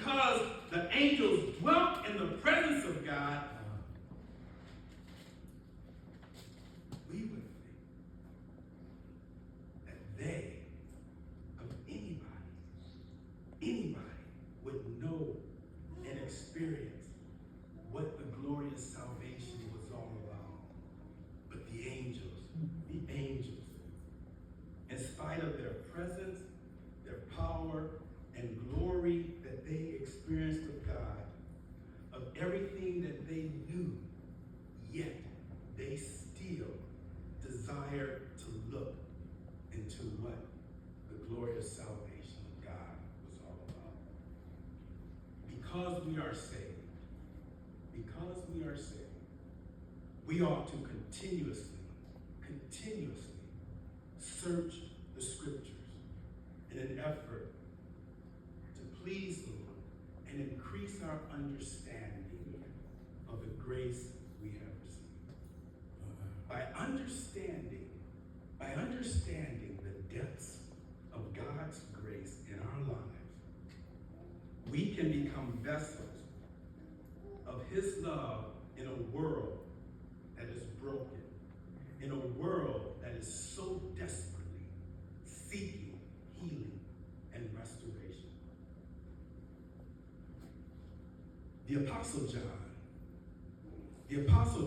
because the angels dwelt in the presence of God, we would think that they, of anybody would know and experience what the glorious salvation was all about. But the angels, in spite of their presence, their power, and glory that they experienced of God, of everything that they knew, yet they still desired to look into what the glorious salvation of God was all about. Because we are saved, we ought to continuously search the scriptures in an effort to please the Lord and increase our understanding of the grace we have received. By understanding the depths of God's grace in our lives, we can become vessels of his love in a world that is broken, in a world that is so desperately seeking healing and restoration. The Apostle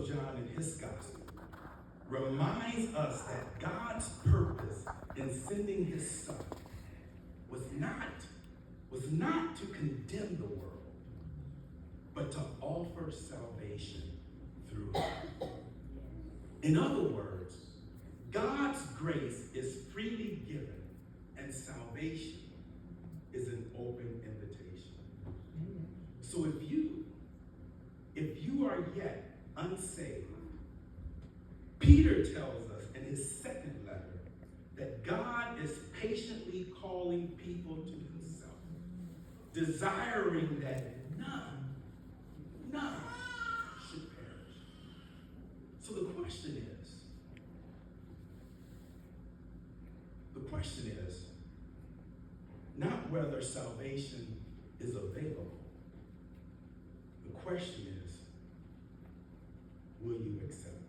John in his gospel reminds us that God's purpose in sending his son was not to condemn the world, but to offer salvation through it. In other words, God's grace is freely given, and salvation is an open invitation. So if you are yet unsaved, Peter tells us in his second letter that God is patiently calling people to himself, desiring that none should perish. So the question is not whether salvation is available. The question is, will you accept it?